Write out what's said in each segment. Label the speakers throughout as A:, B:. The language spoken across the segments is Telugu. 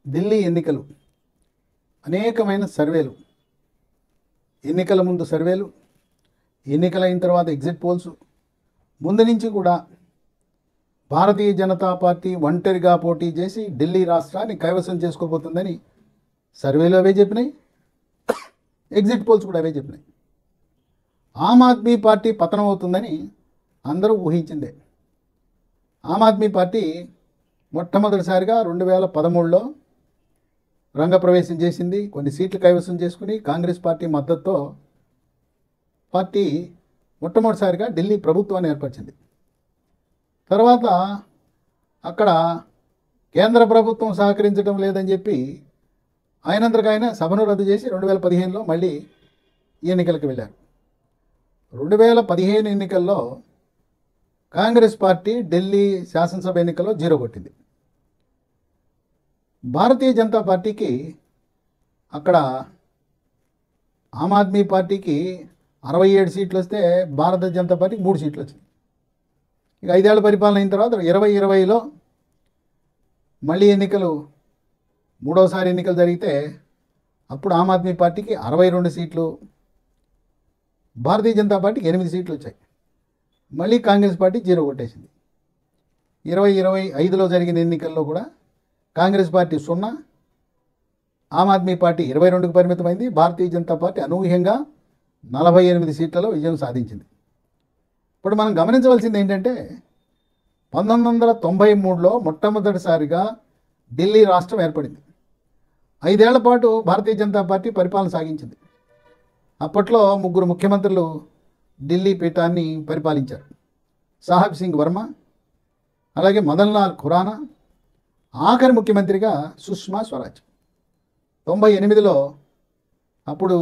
A: ఢిల్లీ ఎన్నికలు అనేకమైన సర్వేలు, ఎన్నికల ముందు సర్వేలు, ఎన్నికలైన తర్వాత ఎగ్జిట్ పోల్స్, ముందు నుంచి కూడా భారతీయ జనతా పార్టీ ఒంటరిగా పోటీ చేసి ఢిల్లీ రాష్ట్రాన్ని కైవసం చేసుకోబోతుందని సర్వేలు అవే చెప్పినాయి, ఎగ్జిట్ పోల్స్ కూడా అవే చెప్పినాయి. ఆమ్ ఆద్మీ పార్టీ పతనం అవుతుందని అందరూ ఊహించిందే. ఆమ్ ఆద్మీ పార్టీ మొట్టమొదటిసారిగా 2013లో రంగప్రవేశం చేసింది. కొన్ని సీట్లు కైవసం చేసుకుని కాంగ్రెస్ పార్టీ మద్దతుతో పార్టీ మొట్టమొదటిసారిగా ఢిల్లీ ప్రభుత్వాన్ని ఏర్పరిచింది. తర్వాత అక్కడ కేంద్ర ప్రభుత్వం సహకరించడం లేదని చెప్పి అయినంతకైన సభను రద్దు చేసి 2015లో మళ్ళీ ఎన్నికలకు వెళ్ళారు. 2015 ఎన్నికల్లో కాంగ్రెస్ పార్టీ ఢిల్లీ శాసనసభ ఎన్నికల్లో 0 కొట్టింది. భారతీయ జనతా పార్టీకి అక్కడ ఆమ్ ఆద్మీ పార్టీకి 67 సీట్లు వస్తే భారతీయ జనతా పార్టీకి 3 సీట్లు వచ్చింది. ఇక 5 ఏళ్ల పరిపాలన అయిన తర్వాత 2020లో మళ్ళీ ఎన్నికలు, మూడోసారి ఎన్నికలు జరిగితే అప్పుడు ఆమ్ ఆద్మీ పార్టీకి 62 సీట్లు, భారతీయ జనతా పార్టీకి 8 సీట్లు వచ్చాయి. మళ్ళీ కాంగ్రెస్ పార్టీ 0 కొట్టేసింది. 2025లో జరిగిన ఎన్నికల్లో కూడా కాంగ్రెస్ పార్టీ 0, ఆమ్ ఆద్మీ పార్టీ 22కు పరిమితమైంది. భారతీయ జనతా పార్టీ అనూహ్యంగా 48 సీట్లలో విజయం సాధించింది. ఇప్పుడు మనం గమనించవలసింది ఏంటంటే 1993లో మొట్టమొదటిసారిగా ఢిల్లీ రాష్ట్రం ఏర్పడింది. 5 ఏళ్ల పాటు భారతీయ జనతా పార్టీ పరిపాలన సాగించింది. అప్పట్లో 3 ముఖ్యమంత్రులు ఢిల్లీ పీఠాన్ని పరిపాలించారు. సాహెబ్ సింగ్ వర్మ, అలాగే మదన్ లాల్ ఖురానా, ఆఖరి ముఖ్యమంత్రిగా సుష్మా స్వరాజ్. 98లో అప్పుడు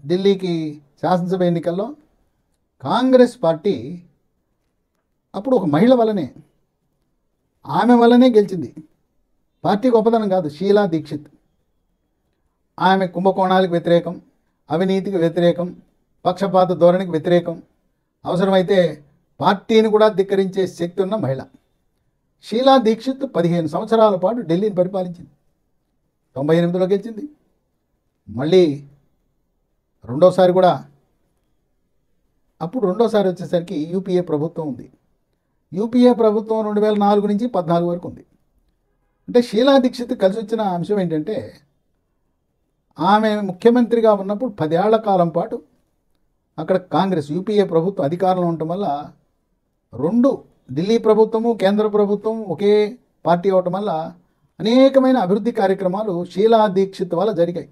A: ఢిల్లీకి శాసనసభ ఎన్నికల్లో కాంగ్రెస్ పార్టీ అప్పుడు ఒక మహిళ వల్లనే, ఆమె వల్లనే గెలిచింది. పార్టీ గొప్పదనం కాదు, షీలా దీక్షిత్. ఆమె కుంభకోణాలకు వ్యతిరేకం, అవినీతికి వ్యతిరేకం, పక్షపాత ధోరణికి వ్యతిరేకం, అవసరమైతే పార్టీని కూడా ధిక్కరించే శక్తి ఉన్న మహిళ. షీలా దీక్షిత్ 15 సంవత్సరాల పాటు ఢిల్లీని పరిపాలించింది. 98లో గెలిచింది. మళ్ళీ రెండోసారి కూడా, అప్పుడు రెండోసారి వచ్చేసరికి యూపీఏ ప్రభుత్వం ఉంది. యూపీఏ ప్రభుత్వం 2004 నుంచి 14 వరకు ఉంది. అంటే షీలా దీక్షిత్ కలిసి వచ్చిన అంశం ఏంటంటే ఆమె ముఖ్యమంత్రిగా ఉన్నప్పుడు 10 ఏళ్ల కాలం పాటు అక్కడ కాంగ్రెస్ యూపీఏ ప్రభుత్వం అధికారంలో ఉండటం వల్ల ఢిల్లీ ప్రభుత్వము కేంద్ర ప్రభుత్వం ఒకే పార్టీ అవటం వల్ల అనేకమైన అభివృద్ధి కార్యక్రమాలు షీలా దీక్షిత్ వల్ల జరిగాయి.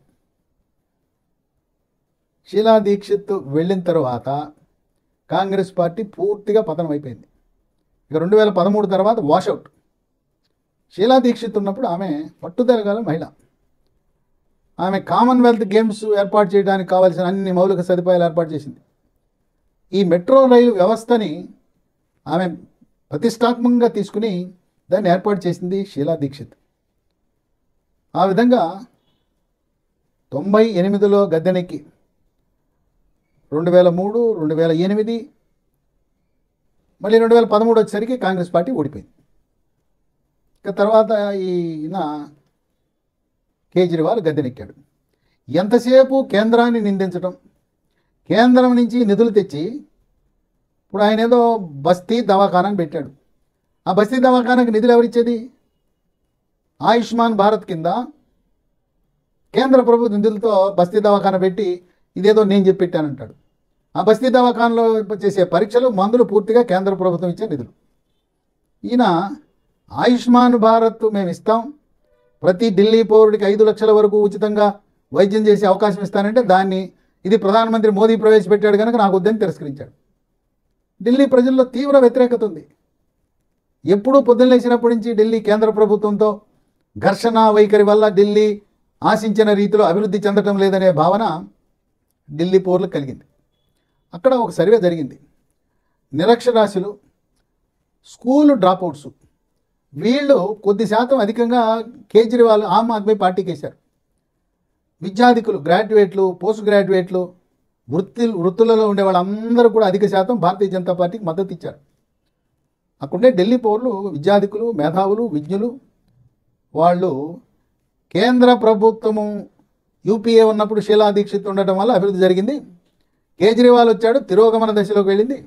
A: షీలా దీక్షిత్ వెళ్ళిన తర్వాత కాంగ్రెస్ పార్టీ పూర్తిగా పతనం అయిపోయింది. ఇక 2013 తర్వాత వాషౌట్. షీలా దీక్షిత్ ఉన్నప్పుడు ఆమె పట్టుదల గల మహిళ. ఆమె కామన్వెల్త్ గేమ్స్ ఏర్పాటు చేయడానికి కావాల్సిన అన్ని మౌలిక సదుపాయాలు ఏర్పాటు చేసింది. ఈ మెట్రో రైలు వ్యవస్థని ఆమె ప్రతిష్టాత్మకంగా తీసుకుని దాన్ని ఏర్పాటు చేసింది షీలా దీక్షిత్. ఆ విధంగా 98లో గద్దెనెక్కి 2003, 2008, మళ్ళీ 2013 వచ్చేసరికి కాంగ్రెస్ పార్టీ ఓడిపోయింది. ఇక తర్వాత ఈయన కేజ్రీవాల్ గద్దెనెక్కాడు. ఎంతసేపు కేంద్రాన్ని నిందించడం, కేంద్రం నుంచి నిధులు తెచ్చి, ఇప్పుడు ఆయన ఏదో బస్తీ దవాఖానాని పెట్టాడు. ఆ బస్తీ దవాఖానాకి నిధులు ఎవరిచ్చేది? ఆయుష్మాన్ భారత్ కింద కేంద్ర ప్రభుత్వ నిధులతో బస్తీ దవాఖాన పెట్టి ఇదేదో నేను చెప్పి పెట్టానంటాడు. ఆ బస్తీ దవాఖానలో చేసే పరీక్షలు, మందులు పూర్తిగా కేంద్ర ప్రభుత్వం ఇచ్చే నిధులు. ఈయన ఆయుష్మాన్ భారత్ మేము ఇస్తాం, ప్రతి ఢిల్లీ పౌరుడికి 5 లక్షల వరకు ఉచితంగా వైద్యం చేసే అవకాశం ఇస్తానంటే ఇది ప్రధానమంత్రి మోదీ ప్రవేశపెట్టాడు కనుక నాకు వద్దని తిరస్కరించాడు. ఢిల్లీ ప్రజల్లో తీవ్ర వ్యతిరేకత ఉంది. ఎప్పుడూ పొద్దున్న లేచినప్పటి నుంచి ఢిల్లీ కేంద్ర ప్రభుత్వంతో ఘర్షణ వైఖరి వల్ల ఢిల్లీ ఆశించిన రీతిలో అభివృద్ధి చెందటం లేదనే భావన ఢిల్లీ పౌరులకు కలిగింది. అక్కడ ఒక సర్వే జరిగింది. నిరక్షరాస్యులు, స్కూల్ డ్రాప్అవుట్స్, వీళ్ళు కొద్ది శాతం అధికంగా కేజ్రీవాల్ ఆమ్ ఆద్మీ పార్టీకి వేశారు. విద్యాధికులు, గ్రాడ్యుయేట్లు, పోస్ట్ గ్రాడ్యుయేట్లు, వృత్తులలో ఉండే వాళ్ళందరూ కూడా అధిక శాతం భారతీయ జనతా పార్టీకి మద్దతు ఇచ్చారు. అక్కడుండే ఢిల్లీ పౌరులు, విద్యాధికులు, మేధావులు, విజ్ఞులు, వాళ్ళు కేంద్ర ప్రభుత్వము యూపీఏ ఉన్నప్పుడు షీలా దీక్షిత్ ఉండటం వల్ల అభివృద్ధి జరిగింది. కేజ్రీవాల్ వచ్చాడు, తిరోగమన దశలోకి వెళ్ళింది.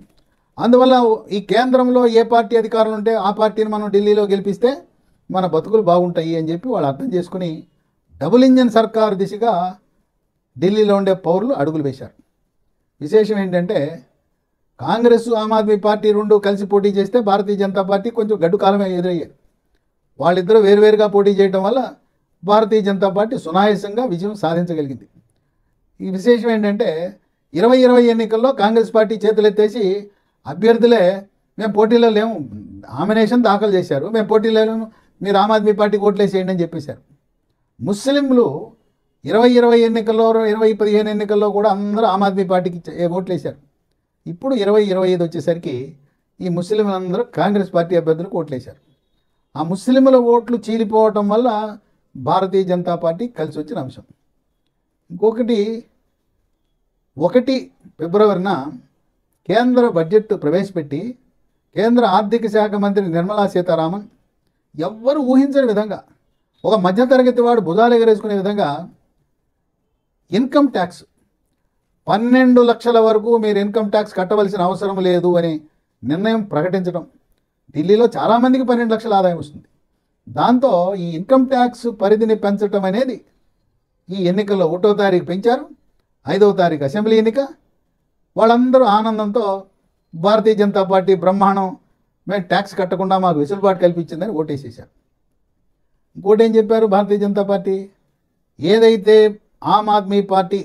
A: అందువల్ల ఈ కేంద్రంలో ఏ పార్టీ అధికారులు ఉంటే ఆ పార్టీని మనం ఢిల్లీలో గెలిపిస్తే మన బతుకులు బాగుంటాయి అని చెప్పి వాళ్ళు అర్థం చేసుకుని డబుల్ ఇంజన్ సర్కారు దిశగా ఢిల్లీలో ఉండే పౌరులు అడుగులు వేశారు. విశేషం ఏంటంటే కాంగ్రెస్ ఆమ్ ఆద్మీ పార్టీ రెండు కలిసి పోటీ చేస్తే భారతీయ జనతా పార్టీ కొంచెం గడ్డు కాలమే ఎదురయ్యారు. వాళ్ళిద్దరూ వేరువేరుగా పోటీ చేయడం వల్ల భారతీయ జనతా పార్టీ సునాయాసంగా విజయం సాధించగలిగింది. ఈ విశేషం ఏంటంటే 2020 ఎన్నికల్లో కాంగ్రెస్ పార్టీ చేతులెత్తేసి అభ్యర్థులే మేము పోటీలో లేము, నామినేషన్ దాఖలు చేశారు, మేము పోటీలో లేము, మీరు ఆమ్ ఆద్మీ పార్టీకి ఓట్లేసేయండి అని చెప్పేశారు. ముస్లింలు 2020 ఎన్నికల్లో 2015 ఎన్నికల్లో కూడా అందరూ ఆమ్ ఆద్మీ పార్టీకి ఓట్లేశారు. ఇప్పుడు 2025 వచ్చేసరికి ఈ ముస్లింలందరూ కాంగ్రెస్ పార్టీ అభ్యర్థులకు ఓట్లేశారు. ఆ ముస్లింల ఓట్లు చీలిపోవటం వల్ల భారతీయ జనతా పార్టీ కలిసి వచ్చిన అంశం. ఇంకొకటి 1 ఫిబ్రవరిన కేంద్ర బడ్జెట్ ప్రవేశపెట్టి కేంద్ర ఆర్థిక శాఖ మంత్రి నిర్మలా సీతారామన్ ఎవ్వరు ఊహించని విధంగా ఒక మధ్యతరగతి వాడు భుజాలు ఎగరేసుకునే విధంగా ఇన్కమ్ ట్యాక్స్ 12 లక్షల వరకు మీరు ఇన్కమ్ ట్యాక్స్ కట్టవలసిన అవసరం లేదు అని నిర్ణయం ప్రకటించడం. ఢిల్లీలో చాలామందికి 12 లక్షల ఆదాయం వస్తుంది. దాంతో ఈ ఇన్కమ్ ట్యాక్స్ పరిధిని పెంచడం అనేది ఈ ఎన్నికల్లో 1వ తారీఖు పెంచారు. 5వ తారీఖు అసెంబ్లీ ఎన్నిక. వాళ్ళందరూ ఆనందంతో భారతీయ జనతా పార్టీ బ్రహ్మాండం, మేము ట్యాక్స్ కట్టకుండా మాకు వెసులుబాటు కల్పించిందని ఓటేసేశారు. ఇంకోటి ఏం చెప్పారు భారతీయ జనతా పార్టీ, ఏదైతే ఆమ్ ఆద్మీ పార్టీ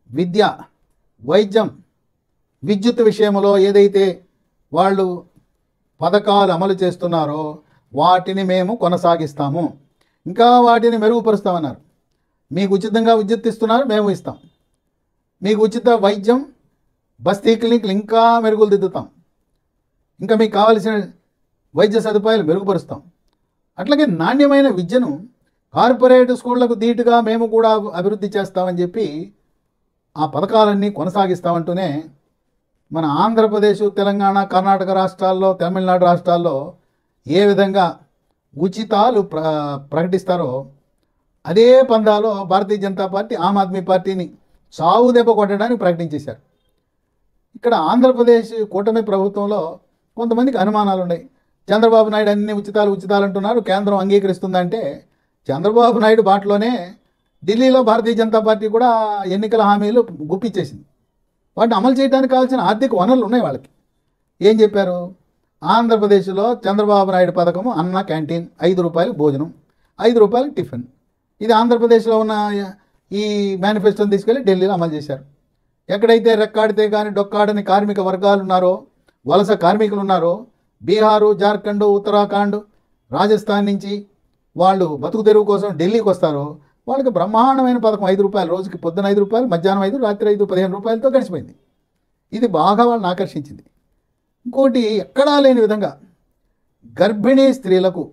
A: విద్య, వైద్యం, విద్యుత్ విషయంలో ఏదైతే వాళ్ళు పథకాలు అమలు చేస్తున్నారో వాటిని మేము కొనసాగిస్తాము, ఇంకా వాటిని మెరుగుపరుస్తామన్నారు. మీకు ఉచితంగా విద్యుత్ ఇస్తున్నారు, మేము ఇస్తాం. మీకు ఉచిత వైద్యం, బస్తీ క్లినిక్లు ఇంకా మెరుగులు దిద్దుతాం, ఇంకా మీకు కావాల్సిన వైద్య సదుపాయాలు మెరుగుపరుస్తాం. అట్లాగే నాణ్యమైన విద్యను కార్పొరేట్ స్కూళ్లకు ధీటుగా మేము కూడా అభివృద్ధి చేస్తామని చెప్పి ఆ పథకాలన్నీ కొనసాగిస్తామంటూనే మన ఆంధ్రప్రదేశ్, తెలంగాణ, కర్ణాటక రాష్ట్రాల్లో, తమిళనాడు రాష్ట్రాల్లో ఏ విధంగా ఉచితాలు ప్రకటిస్తారో అదే పందాలో భారతీయ జనతా పార్టీ ఆమ్ ఆద్మీ పార్టీని సావు దెబ్బ కొట్టడానికి ప్రకటించేశారు. ఇక్కడ ఆంధ్రప్రదేశ్ కూటమి ప్రభుత్వంలో కొంతమందికి అనుమానాలు ఉన్నాయి. చంద్రబాబు నాయుడు అన్ని ఉచితాలు అంటున్నారు, కేంద్రం అంగీకరిస్తుందంటే చంద్రబాబు నాయుడు బాటలోనే ఢిల్లీలో భారతీయ జనతా పార్టీ కూడా ఎన్నికల హామీలు గుప్పించేసింది. వాటిని అమలు చేయడానికి కావాల్సిన ఆర్థిక వనరులు ఉన్నాయి వాళ్ళకి. ఏం చెప్పారు, ఆంధ్రప్రదేశ్లో చంద్రబాబు నాయుడు పథకము అన్న క్యాంటీన్, 5 రూపాయలు భోజనం, 5 రూపాయలు టిఫిన్. ఇది ఆంధ్రప్రదేశ్లో ఉన్న ఈ మేనిఫెస్టోని తీసుకెళ్ళి ఢిల్లీలో అమలు చేశారు. ఎక్కడైతే రెక్కాడితే కానీ డొక్కాడని కార్మిక వర్గాలు ఉన్నారో, వలస కార్మికులు ఉన్నారో, బీహారు, జార్ఖండ్, ఉత్తరాఖండ్, రాజస్థాన్ నుంచి వాళ్ళు బతుకు తెరువు కోసం ఢిల్లీకి వస్తారో వాళ్ళకి బ్రహ్మాండమైన పథకం. 5 రూపాయలు రోజుకి, పొద్దున 5 రూపాయలు, మధ్యాహ్నం 5, రాత్రి 5, 15 రూపాయలతో గడిచిపోయింది. ఇది బాగా వాళ్ళని ఆకర్షించింది. ఇంకోటి ఎక్కడా లేని విధంగా గర్భిణీ స్త్రీలకు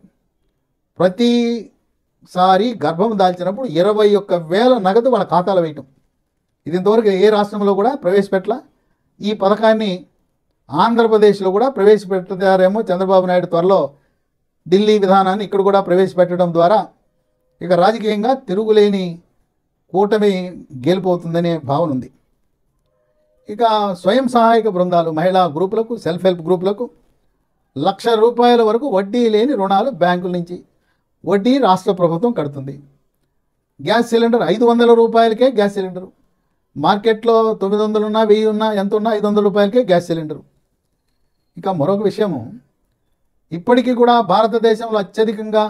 A: ప్రతిసారి గర్భం దాల్చినప్పుడు 21,000 నగదు వాళ్ళ ఖాతాలో వేయటం. ఇది ఇంతవరకు ఏ రాష్ట్రంలో కూడా ప్రవేశపెట్టలా. ఈ పథకాన్ని ఆంధ్రప్రదేశ్లో కూడా ప్రవేశపెడతారేమో చంద్రబాబు నాయుడు త్వరలో. ఢిల్లీ విధానాన్ని ఇక్కడ కూడా ప్రవేశపెట్టడం ద్వారా ఇక రాజకీయంగా తిరుగులేని కూటమి గెలిపోతుందనే భావన ఉంది. ఇక స్వయం సహాయక బృందాలు, మహిళా గ్రూపులకు, సెల్ఫ్ హెల్ప్ గ్రూపులకు 1,00,000 రూపాయల వరకు వడ్డీ లేని రుణాలు బ్యాంకుల నుంచి, వడ్డీ రాష్ట్ర ప్రభుత్వం కడుతుంది. గ్యాస్ సిలిండర్ 500 రూపాయలకే గ్యాస్ సిలిండరు. మార్కెట్లో 900 ఉన్నా, 1000 ఉన్నా, ఎంత ఉన్నా 500 రూపాయలకే గ్యాస్ సిలిండరు. ఇక మరొక విషయము, ఇప్పటికీ కూడా భారతదేశంలో అత్యధికంగా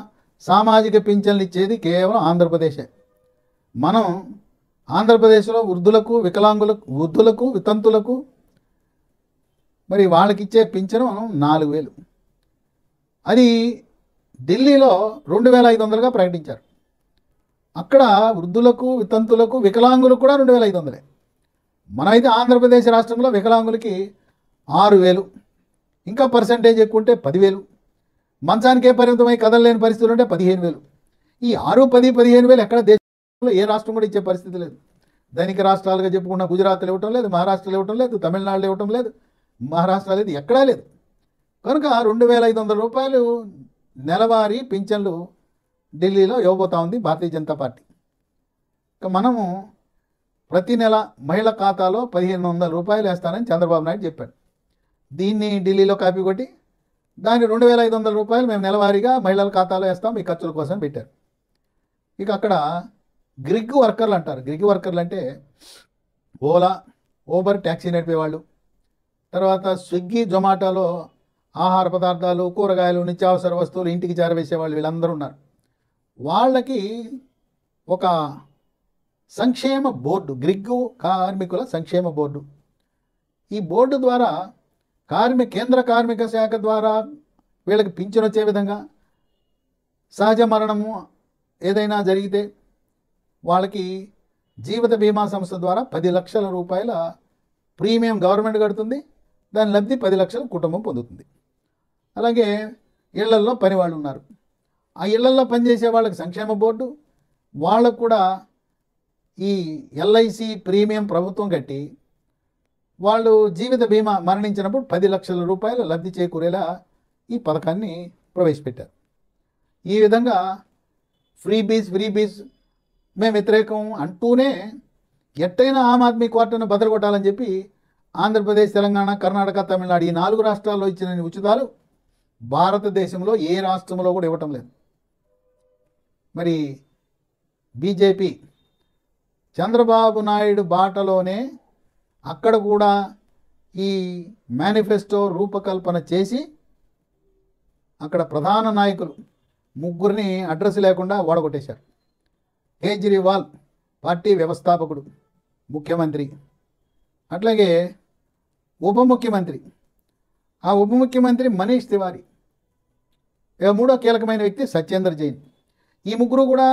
A: సామాజిక పింఛన్లు ఇచ్చేది కేవలం ఆంధ్రప్రదేశే. మనం ఆంధ్రప్రదేశ్లో వృద్ధులకు, వికలాంగులకు, వృద్ధులకు, వితంతులకు మరి వాళ్ళకి ఇచ్చే పింఛను 4,000. అది ఢిల్లీలో 2,500గా ప్రకటించారు. అక్కడ వృద్ధులకు, వితంతులకు, వికలాంగులకు కూడా 2,500. మనమైతే ఆంధ్రప్రదేశ్ రాష్ట్రంలో వికలాంగులకి 6,000, ఇంకా పర్సంటేజ్ ఎక్కువ ఉంటే 10,000, మంచానికే పరిమితమై కదలలేని పరిస్థితులు ఉంటే 15,000. ఈ 6, 10, 15,000 ఎక్కడ దేశంలో ఏ రాష్ట్రం కూడా ఇచ్చే పరిస్థితి లేదు. ధనిక రాష్ట్రాలుగా చెప్పుకున్న గుజరాత్లో ఇవ్వటం లేదు, మహారాష్ట్రలో ఇవ్వటం లేదు, తమిళనాడులో ఇవ్వటం లేదు, మహారాష్ట్ర లేదు, ఎక్కడా లేదు. కనుక 2,500 రూపాయలు నెలవారీ పింఛన్లు ఢిల్లీలో ఇవ్వబోతా ఉంది భారతీయ జనతా పార్టీ. ఇక మనము ప్రతి నెల మహిళ ఖాతాలో 1500 రూపాయలు వేస్తానని చంద్రబాబు నాయుడు చెప్పాడు. దీన్ని ఢిల్లీలో కాపీ కొట్టి దాన్ని 2500 రూపాయలు మేము నెలవారీగా మహిళల ఖాతాలో వేస్తాం మీ ఖర్చుల కోసం పెట్టారు. ఇక అక్కడ గ్రిగ్ వర్కర్లు అంటారు. గ్రిగ్ వర్కర్లు అంటే ఓలా, ఊబర్ ట్యాక్సీ నడిపేవాళ్ళు, తర్వాత స్విగ్గీ, జొమాటోలో ఆహార పదార్థాలు, కూరగాయలు, నిత్యావసర వస్తువులు ఇంటికి చేరవేసేవాళ్ళు, వీళ్ళందరూ ఉన్నారు. వాళ్ళకి ఒక సంక్షేమ బోర్డు, గ్రిగ్ కార్మికుల సంక్షేమ బోర్డు. ఈ బోర్డు ద్వారా కేంద్ర కార్మిక శాఖ ద్వారా వీళ్ళకి పింఛను వచ్చే విధంగా, సహజ మరణము ఏదైనా జరిగితే వాళ్ళకి జీవిత బీమా సంస్థ ద్వారా 10 లక్షల రూపాయల ప్రీమియం గవర్నమెంట్ కడుతుంది. దాని లబ్ధి 10 లక్షల కుటుంబం పొందుతుంది. అలాగే ఇళ్లల్లో పని వాళ్ళు ఉన్నారు. ఆ ఇళ్లల్లో పనిచేసే వాళ్ళకి సంక్షేమ బోర్డు, వాళ్ళకు కూడా ఈ ఎల్ఐసి ప్రీమియం ప్రభుత్వం కట్టి వాళ్ళు జీవిత బీమా మరణించినప్పుడు 10 లక్షల రూపాయల లబ్ధి చేకూరేలా ఈ పథకాన్ని ప్రవేశపెట్టారు. ఈ విధంగా ఫ్రీ బీస్ మేము వ్యతిరేకం అంటూనే ఎట్టయినా ఆమ్ ఆద్మీ క్వార్టర్ను బదలగొట్టాలని చెప్పి ఆంధ్రప్రదేశ్, తెలంగాణ, కర్ణాటక, తమిళనాడు ఈ 4 రాష్ట్రాల్లో ఇచ్చిన ఉచితాలు భారతదేశంలో ఏ రాష్ట్రంలో కూడా ఇవ్వటం లేదు. మరి బీజేపీ చంద్రబాబు నాయుడు బాటలోనే అక్కడ కూడా ఈ మేనిఫెస్టో రూపకల్పన చేసి అక్కడ ప్రధాన నాయకులు 3 అడ్రస్ లేకుండా ఓడగొట్టేశారు. కేజ్రీవాల్ పార్టీ వ్యవస్థాపకుడు, ముఖ్యమంత్రి, అట్లాగే ఉప ముఖ్యమంత్రి, ఆ ఉప ముఖ్యమంత్రి మనీష్ తివారీ, మూడో కీలకమైన వ్యక్తి సత్యేంద్ర జైన్. ఈ 3 కూడా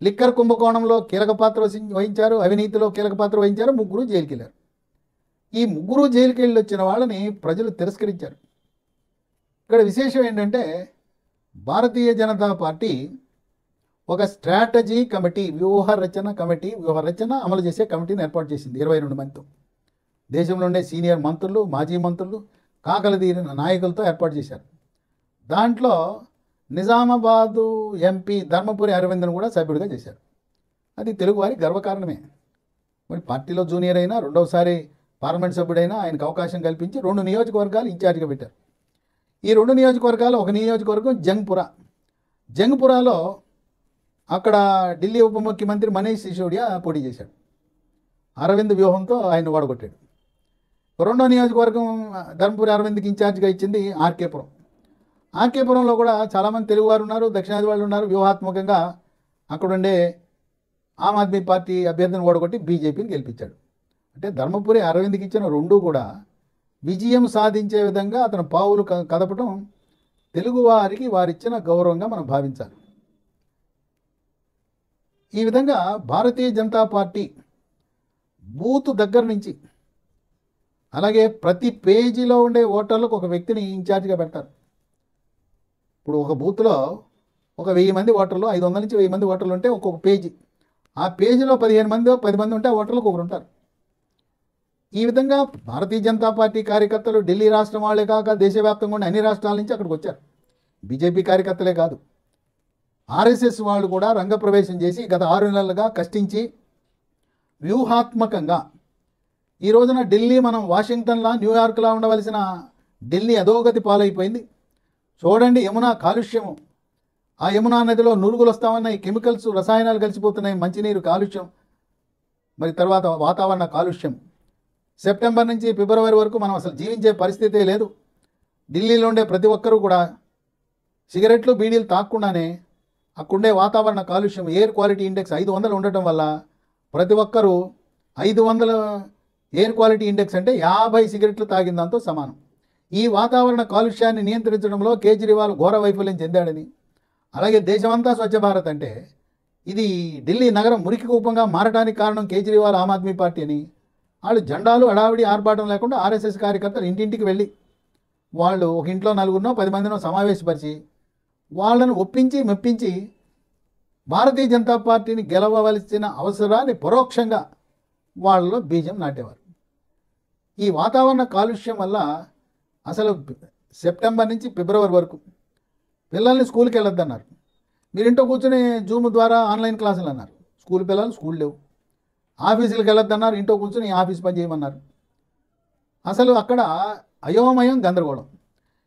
A: లిక్కర్ కుంభకోణంలో కీలక పాత్ర వహించారు, అవినీతిలో కీలక పాత్ర వహించారు. 3 జైలుకి వెళ్ళారు. ఈ 3 జైలుకి వెళ్ళి వచ్చిన వాళ్ళని ప్రజలు తిరస్కరించారు. ఇక్కడ విశేషం ఏంటంటే భారతీయ జనతా పార్టీ ఒక స్ట్రాటజీ కమిటీ, వ్యూహ రచన అమలు చేసే కమిటీని ఏర్పాటు చేసింది 22 మందితో. దేశంలో ఉండే సీనియర్ మంత్రులు, మాజీ మంత్రులు, కాకలదీరిన నాయకులతో ఏర్పాటు చేశారు. దాంట్లో నిజామాబాదు ఎంపీ ధర్మపురి అరవింద్ను కూడా సభ్యుడిగా చేశారు. అది తెలుగువారి గర్వకారణమే. మరి పార్టీలో జూనియర్ అయినా, రెండవసారి పార్లమెంట్ సభ్యుడైనా ఆయనకు అవకాశం కల్పించి 2 నియోజకవర్గాలు ఇన్ఛార్జిగా పెట్టారు. ఈ 2 నియోజకవర్గాలు, ఒక నియోజకవర్గం జంగ్పురాలో అక్కడ ఢిల్లీ ఉప ముఖ్యమంత్రి మనీష్ సిసోడియా పోటీ చేశాడు. అరవింద్ వ్యూహంతో ఆయన ఓడగొట్టాడు. 2వ నియోజకవర్గం ధర్మపురి అరవింద్కి ఇన్ఛార్జిగా ఇచ్చింది ఆర్కేపురంలో కూడా చాలామంది తెలుగువారు ఉన్నారు, దక్షిణాది వాళ్ళు ఉన్నారు. వ్యూహాత్మకంగా అక్కడుండే ఆమ్ ఆద్మీ పార్టీ అభ్యర్థిని ఓడగొట్టి బీజేపీని గెలిపించాడు. అంటే ధర్మపురి అరవింద్కి ఇచ్చిన 2 కూడా విజయం సాధించే విధంగా అతను పావులు కదపడం తెలుగువారికి వారిచ్చిన గౌరవంగా మనం భావించాలి. ఈ విధంగా భారతీయ జనతా పార్టీ బూత్ దగ్గర నుంచి, అలాగే ప్రతి పేజీలో ఉండే ఓటర్లకు ఒక వ్యక్తిని ఇన్ఛార్జిగా పెడతారు. ఇప్పుడు ఒక బూత్లో ఒక 1000 మంది ఓటర్లు, 500 నుంచి 1000 మంది ఓటర్లు ఉంటే ఒక్కొక్క పేజీ, ఆ పేజీలో 15 మంది 10 మంది ఉంటే ఆ ఓటర్లకు ఒకరు ఉంటారు. ఈ విధంగా భారతీయ జనతా పార్టీ కార్యకర్తలు ఢిల్లీ రాష్ట్రం వాళ్ళే కాక దేశవ్యాప్తంగా ఉండే అన్ని రాష్ట్రాల నుంచి అక్కడికి వచ్చారు. బీజేపీ కార్యకర్తలే కాదు, ఆర్ఎస్ఎస్ వాళ్ళు కూడా రంగప్రవేశం చేసి గత 6 నెలలుగా కష్టించి వ్యూహాత్మకంగా ఈ రోజున ఢిల్లీ మనం వాషింగ్టన్లా, న్యూయార్క్లా ఉండవలసిన ఢిల్లీ అధోగతి పాలైపోయింది. చూడండి, యమునా కాలుష్యము, ఆ యమునా నదిలో నురుగులు వస్తామన్నాయి, కెమికల్స్, రసాయనాలు కలిసిపోతున్నాయి, మంచినీరు కాలుష్యం, మరి తర్వాత వాతావరణ కాలుష్యం. సెప్టెంబర్ నుంచి ఫిబ్రవరి వరకు మనం అసలు జీవించే పరిస్థితే లేదు. ఢిల్లీలో ఉండే ప్రతి ఒక్కరూ కూడా సిగరెట్లు, బీడీలు తాక్కుండానే అక్కడుండే వాతావరణ కాలుష్యం, ఎయిర్ క్వాలిటీ ఇండెక్స్ 500 ఉండటం వల్ల ప్రతి ఒక్కరూ 500 ఎయిర్ క్వాలిటీ ఇండెక్స్ అంటే 50 సిగరెట్లు తాగిన దాంతో సమానం. ఈ వాతావరణ కాలుష్యాన్ని నియంత్రించడంలో కేజ్రీవాల్ ఘోర వైఫల్యం చెందాడని, అలాగే దేశమంతా స్వచ్ఛ భారత్ అంటే ఇది ఢిల్లీ నగరం మురికి కూపంగా మారడానికి కారణం కేజ్రీవాల్, ఆమ్ ఆద్మీ పార్టీ అని వాళ్ళు జెండాలు అడావిడి ఆర్భాటం లేకుండా ఆర్ఎస్ఎస్ కార్యకర్తలు ఇంటింటికి వెళ్ళి వాళ్ళు ఒక ఇంట్లో 4 10 మందినో సమావేశపరిచి వాళ్ళను ఒప్పించి మెప్పించి భారతీయ జనతా పార్టీని గెలవవలసిన అవసరాన్ని పరోక్షంగా వాళ్ళలో బీజం నాటేవారు. ఈ వాతావరణ కాలుష్యం వల్ల అసలు సెప్టెంబర్ నుంచి ఫిబ్రవరి వరకు పిల్లల్ని స్కూల్కి వెళ్ళొద్దన్నారు. మీరు ఇంట్లో కూర్చొని జూమ్ ద్వారా ఆన్లైన్ క్లాసులు అన్నారు. స్కూల్ పిల్లలు స్కూల్ లేవు, ఆఫీసులకు వెళ్ళొద్దన్నారు, ఇంట్లో కూర్చొని ఆఫీస్ పని చేయమన్నారు. అసలు అక్కడ అయోమయం, గందరగోళం.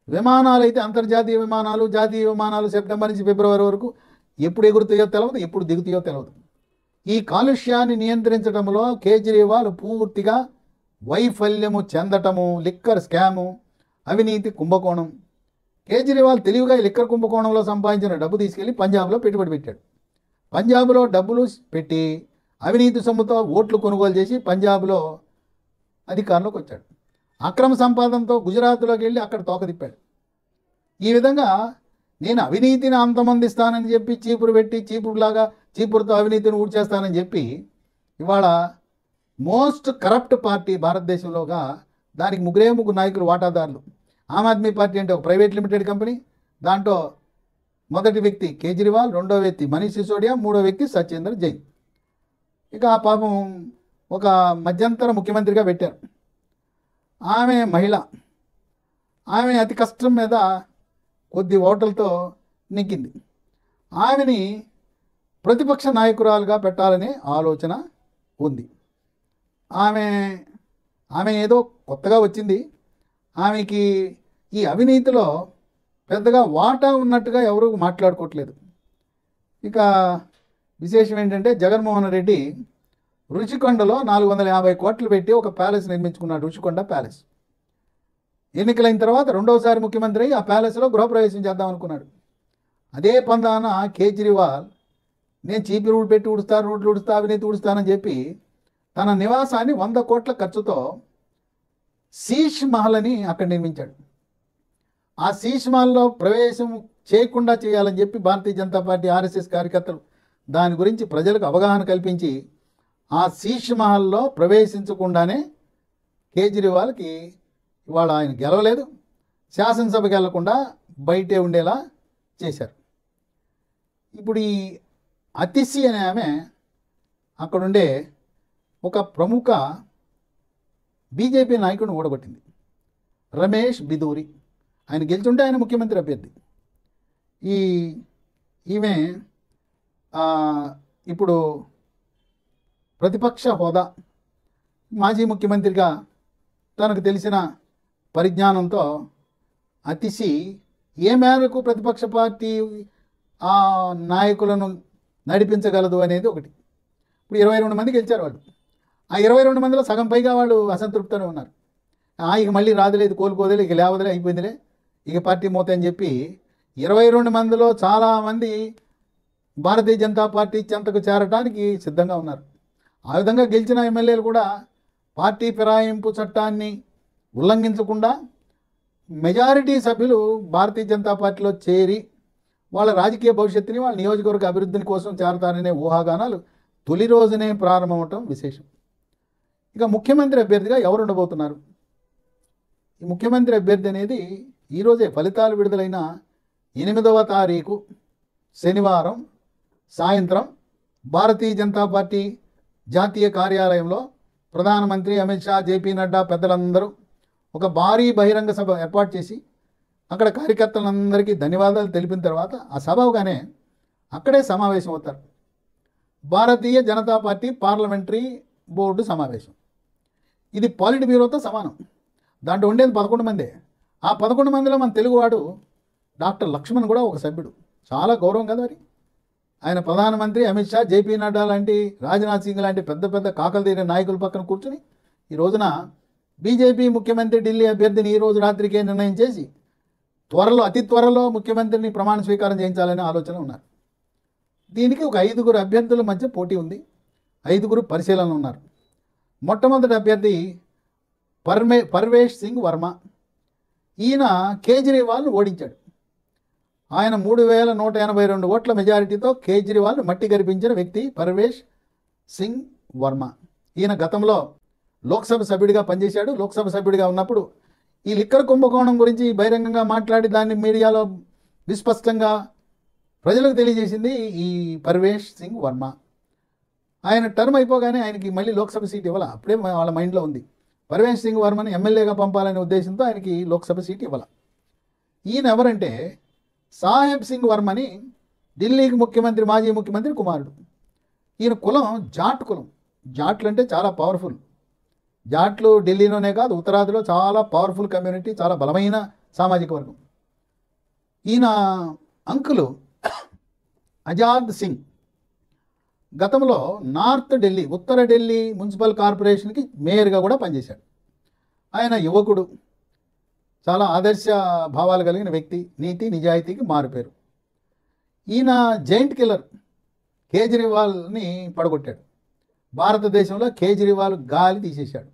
A: విమానాలు అయితే అంతర్జాతీయ విమానాలు, జాతీయ విమానాలు సెప్టెంబర్ నుంచి ఫిబ్రవరి వరకు ఎప్పుడు ఎగురుతాయో తెలియదు, ఎప్పుడు దిగుతాయో తెలియదు. ఈ కాలుష్యాన్ని నియంత్రించడంలో కేజ్రీవాల్ పూర్తిగా వైఫల్యము చెందటము, లిక్కర్ స్కాము, అవినీతి కుంభకోణం. కేజ్రీవాల్ తెలివిగా ఈ లిక్కర్ కుంభకోణంలో సంపాదించిన డబ్బు తీసుకెళ్లి పంజాబ్లో పెట్టుబడి పెట్టాడు. పంజాబ్లో డబ్బులు పెట్టి అవినీతి సొమ్ముతో ఓట్లు కొనుగోలు చేసి పంజాబ్లో అధికారంలోకి వచ్చాడు. అక్రమ సంపాదనతో గుజరాత్లోకి వెళ్ళి అక్కడ తోక తిప్పాడు. ఈ విధంగా నేను అవినీతిని అంతమందిస్తానని చెప్పి చీపురు పెట్టి చీపురుతో అవినీతిని ఊడ్చేస్తానని చెప్పి ఇవాళ మోస్ట్ కరప్ట్ పార్టీ భారతదేశంలోగా దానికి ముగ్గురు నాయకులు వాటాదారులు. ఆమ్ ఆద్మీ పార్టీ అంటే ఒక ప్రైవేట్ లిమిటెడ్ కంపెనీ, దాంట్లో మొదటి వ్యక్తి కేజ్రీవాల్, రెండో వ్యక్తి మనీష్ సిసోడియా, మూడో వ్యక్తి సత్యేంద్ర జైన్. ఇక ఆ పాపం ఒక మధ్యంతర ముఖ్యమంత్రిగా పెట్టారు. ఆమె మహిళ, ఆమె అతి కష్టం మీద కొద్ది ఓట్లతో నెగ్గింది. ఆమెని ప్రతిపక్ష నాయకురాలుగా పెట్టాలనే ఆలోచన ఉంది. ఆమె ఏదో కొత్తగా వచ్చింది. ఆమెకి ఈ అవినీతిలో పెద్దగా వాటా ఉన్నట్టుగా ఎవరు మాట్లాడుకోవట్లేదు. ఇక విశేషం ఏంటంటే జగన్మోహన్ రెడ్డి రుషికొండలో 450 కోట్లు పెట్టి ఒక ప్యాలెస్ నిర్మించుకున్నాడు, రుషికొండ ప్యాలెస్. ఎన్నికలైన తర్వాత రెండోసారి ముఖ్యమంత్రి అయి ఆ ప్యాలెస్లో గృహప్రవేశం చేద్దాం అనుకున్నాడు. అదే పందాన కేజ్రీవాల్ నేను చీపి రోడ్డు పెట్టి రోడ్లు ఉడుస్తా, అవినీతి ఉడుస్తానని చెప్పి తన నివాసాన్ని 100 కోట్ల ఖర్చుతో శీష్ మహల్ అని అక్కడ నిర్మించాడు. ఆ శీష్ మహల్లో ప్రవేశం చేయకుండా చేయాలని చెప్పి భారతీయ జనతా పార్టీ ఆర్ఎస్ఎస్ కార్యకర్తలు దాని గురించి ప్రజలకు అవగాహన కల్పించి ఆ శీష్ మహల్లో ప్రవేశించకుండానే కేజ్రీవాల్కి ఇవాళ ఆయన గెలవలేదు, శాసనసభకి వెళ్లకుండా బయటే ఉండేలా చేశారు. ఇప్పుడు ఈ అతిశి అనే ఆమె అక్కడుండే ఒక ప్రముఖ బీజేపీ నాయకుడిని ఓడగొట్టింది, రమేష్ బిదూరి. ఆయన గెలుచుంటే ఆయన ముఖ్యమంత్రి అభ్యర్థి. ఈమె ఇప్పుడు ప్రతిపక్ష హోదా, మాజీ ముఖ్యమంత్రిగా తనకు తెలిసిన పరిజ్ఞానంతో అతిశి ఏ మేరకు ప్రతిపక్ష పార్టీ నాయకులను నడిపించగలదు అనేది ఒకటి. ఇప్పుడు 22 మంది గెలిచారు వాళ్ళు. ఆ 22 మందిలో సగం పైగా వాళ్ళు అసంతృప్తితో ఉన్నారు. ఇక మళ్ళీ రాదులేదు, కోలుకోదులే, ఇక లేవదులే, అయిపోయిందిలే, ఇక పార్టీ మోత అని చెప్పి 22 మందిలో చాలామంది భారతీయ జనతా పార్టీ చెంతకు చేరడానికి సిద్ధంగా ఉన్నారు. ఆ విధంగా గెలిచిన ఎమ్మెల్యేలు కూడా పార్టీ ఫిరాయింపు చట్టాన్ని ఉల్లంఘించకుండా మెజారిటీ సభ్యులు భారతీయ జనతా పార్టీలో చేరి వాళ్ళ రాజకీయ భవిష్యత్తుని, వాళ్ళ నియోజకవర్గ అభివృద్ధిని కోసం చేరతారనే ఊహాగానాలు తొలి రోజునే ప్రారంభమవటం విశేషం. ఇక ముఖ్యమంత్రి అభ్యర్థిగా ఎవరు ఉండబోతున్నారు? ఈ ముఖ్యమంత్రి అభ్యర్థి అనేది ఈరోజే ఫలితాలు విడుదలైన 8వ తారీఖు శనివారం సాయంత్రం భారతీయ జనతా పార్టీ జాతీయ కార్యాలయంలో ప్రధానమంత్రి అమిత్ షా, జేపీ నడ్డా పెద్దలందరూ ఒక భారీ బహిరంగ సభ ఏర్పాటు చేసి అక్కడ కార్యకర్తలందరికీ ధన్యవాదాలు తెలిపిన తర్వాత ఆ సభ అవగానే అక్కడే సమావేశం అవుతారు. Bharatiya Janata party parliamentary board సమావేశం. ఇది పాలిట్ బ్యూరోతో సమానం. దాంట్లో ఉండేది 11 మందే. ఆ 11 మందిలో మన తెలుగువాడు డాక్టర్ లక్ష్మణ్ కూడా ఒక సభ్యుడు. చాలా గౌరవం కదా మరి. ఆయన ప్రధానమంత్రి అమిత్ షా, జేపీ నడ్డా లాంటి, రాజ్నాథ్ సింగ్ లాంటి పెద్ద పెద్ద కాకలు తీరిన నాయకుల పక్కన కూర్చుని ఈ రోజున బీజేపీ ముఖ్యమంత్రి ఢిల్లీ అభ్యర్థిని ఈ రోజు రాత్రికే నిర్ణయం చేసి అతి త్వరలో ముఖ్యమంత్రిని ప్రమాణ స్వీకారం చేయించాలనే ఆలోచన ఉన్నారు. దీనికి ఒక 5గురు అభ్యర్థుల మధ్య పోటీ ఉంది. 5గురు పరిశీలన ఉన్నారు. మొట్టమొదటి అభ్యర్థి పర్వేష్ సింగ్ వర్మ. ఈయన కేజ్రీవాల్ను ఓడించాడు. ఆయన 3182 ఓట్ల మెజారిటీతో కేజ్రీవాల్ను మట్టి గరిపించిన వ్యక్తి పర్వేష్ సింగ్ వర్మ. ఈయన గతంలో లోక్సభ సభ్యుడిగా పనిచేశాడు. లోక్సభ సభ్యుడిగా ఉన్నప్పుడు ఈ లిక్కర్ కుంభకోణం గురించి బహిరంగంగా మాట్లాడి దాన్ని మీడియాలో విస్పష్టంగా ప్రజలకు తెలియజేసింది ఈ పర్వేష్ సింగ్ వర్మ. ఆయన టర్మ్ అయిపోగానే ఆయనకి మళ్ళీ లోక్సభ సీట్ ఇవ్వాల. అప్పుడే వాళ్ళ మైండ్లో ఉంది పర్వేష్ సింగ్ వర్మని ఎమ్మెల్యేగా పంపాలనే ఉద్దేశంతో ఆయనకి లోక్సభ సీట్ ఇవ్వాల. ఈయన ఎవరంటే సాహెబ్ సింగ్ వర్మని ఢిల్లీకి ముఖ్యమంత్రి, మాజీ ముఖ్యమంత్రి కుమారుడు. ఈయన కులం జాట్ కులం. జాట్లు అంటే చాలా పవర్ఫుల్. జాట్లు ఢిల్లీలోనే కాదు, ఉత్తరాదిలో చాలా పవర్ఫుల్ కమ్యూనిటీ, చాలా బలమైన సామాజిక వర్గం. ఈయన అంకులు ఆజాద్ సింగ్ గతంలో నార్త్ ఢిల్లీ, ఉత్తర ఢిల్లీ మున్సిపల్ కార్పొరేషన్కి మేయర్గా కూడా పనిచేశాడు. ఆయన యువకుడు, చాలా ఆదర్శ భావాలు కలిగిన వ్యక్తి, నీతి నిజాయితీకి మారుపేరు. ఈయన జైంట్ కిల్లర్, కేజ్రీవాల్ని పడగొట్టాడు. భారతదేశంలో కేజ్రీవాల్ గాలి తీసేశాడు.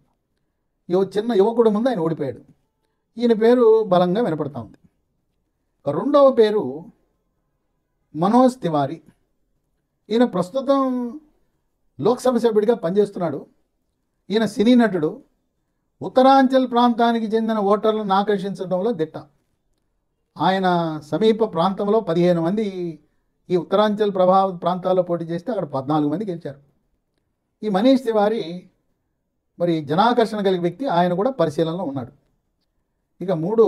A: చిన్న యువకుడు ముందు ఆయన ఓడిపోయాడు. ఈయన పేరు బలంగా వినపడతా ఉంది. రెండవ పేరు మనోజ్ తివారీ. ఈయన ప్రస్తుతం లోక్సభ సభ్యుడిగా పనిచేస్తున్నాడు. ఈయన సినీ నటుడు. ఉత్తరాంచల్ ప్రాంతానికి చెందిన ఓటర్లను ఆకర్షించడంలో దిట్ట. ఆయన సమీప ప్రాంతంలో 15 మంది ఈ ఉత్తరాంచల్ ప్రభావిత ప్రాంతాల్లో పోటీ చేస్తే అక్కడ 14 మంది గెలిచారు. ఈ మనీష్ తివారీ మరి జనాకర్షణ కలిగిన వ్యక్తి. ఆయన కూడా పరిశీలనలో ఉన్నాడు. ఇక 3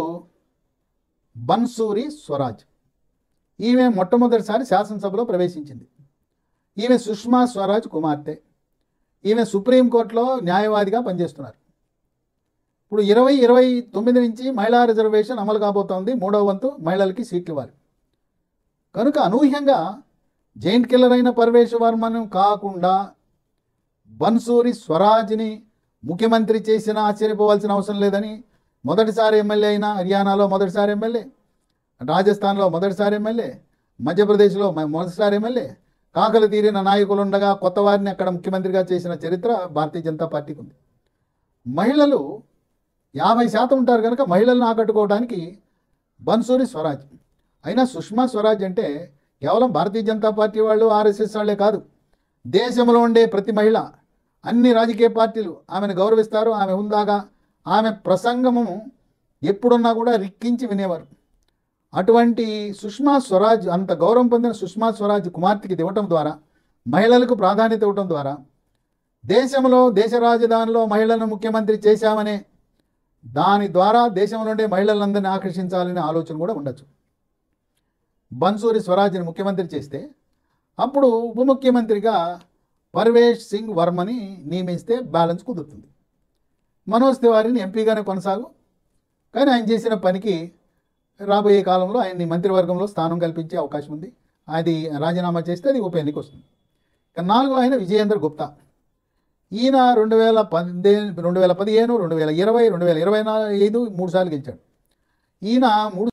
A: బన్సూరి స్వరాజ్. ఈమె మొట్టమొదటిసారి శాసనసభలో ప్రవేశించింది. ఈమె సుష్మా స్వరాజ్ కుమార్తె. ఈమె సుప్రీంకోర్టులో న్యాయవాదిగా పనిచేస్తున్నారు. ఇప్పుడు 2029 నుంచి మహిళా రిజర్వేషన్ అమలు కాబోతోంది. 3వ వంతు మహిళలకి సీట్లు ఇవ్వాలి. కనుక అనూహ్యంగా జైంట్ కిల్లర్ అయిన పర్వేష్ వర్మను కాకుండా బన్సూరి స్వరాజ్ని ముఖ్యమంత్రి చేసినా ఆశ్చర్యపోవాల్సిన అవసరం లేదని, మొదటిసారి ఎమ్మెల్యే అయినా, హర్యానాలో మొదటిసారి ఎమ్మెల్యే, రాజస్థాన్లో మొదటిసారి ఎమ్మెల్యే, మధ్యప్రదేశ్లో మొదటిసారి ఎమ్మెల్యే, కాకలు తీరిన నాయకులుండగా కొత్త వారిని అక్కడ ముఖ్యమంత్రిగా చేసిన చరిత్ర భారతీయ జనతా పార్టీకి ఉంది. మహిళలు 50% ఉంటారు కనుక మహిళలను ఆకట్టుకోవడానికి బన్సూరి స్వరాజ్. అయినా సుష్మా స్వరాజ్ అంటే కేవలం భారతీయ జనతా పార్టీ వాళ్ళు, ఆర్ఎస్ఎస్ వాళ్ళే కాదు, దేశంలో ఉండే ప్రతి మహిళ, అన్ని రాజకీయ పార్టీలు ఆమెను గౌరవిస్తారు. ఆమె ఉందాగా ఆమె ప్రసంగము ఎప్పుడున్నా కూడా రిక్కించి వినేవారు. అటువంటి సుష్మా స్వరాజ్, అంత గౌరవం పొందిన సుష్మా స్వరాజ్ కుమార్తెకి ఇవ్వటం ద్వారా, మహిళలకు ప్రాధాన్యత ఇవ్వటం ద్వారా దేశంలో, దేశ రాజధానిలో మహిళలను ముఖ్యమంత్రి చేశామనే దాని ద్వారా దేశంలో ఉండే మహిళలందరినీ ఆకర్షించాలనే ఆలోచన కూడా ఉండొచ్చు. బన్సూరి స్వరాజ్ని ముఖ్యమంత్రి చేస్తే అప్పుడు ఉప ముఖ్యమంత్రిగా పర్వేష్ సింగ్ వర్మని నియమిస్తే బ్యాలెన్స్ కుదురుతుంది. మనోజ్ తివారీని ఎంపీగానే కొనసాగు, కానీ ఆయన చేసిన పనికి రాబోయే కాలంలో ఆయన్ని మంత్రివర్గంలో స్థానం కల్పించే అవకాశం ఉంది. అది రాజీనామా చేస్తే అది ఉప ఎన్నిక వస్తుంది. ఇక 4వ ఆయన విజయేందర్ గుప్తా. ఈయన 2015, 2020, 2025, 3 సార్లు గెలిచాడు. ఈయన 3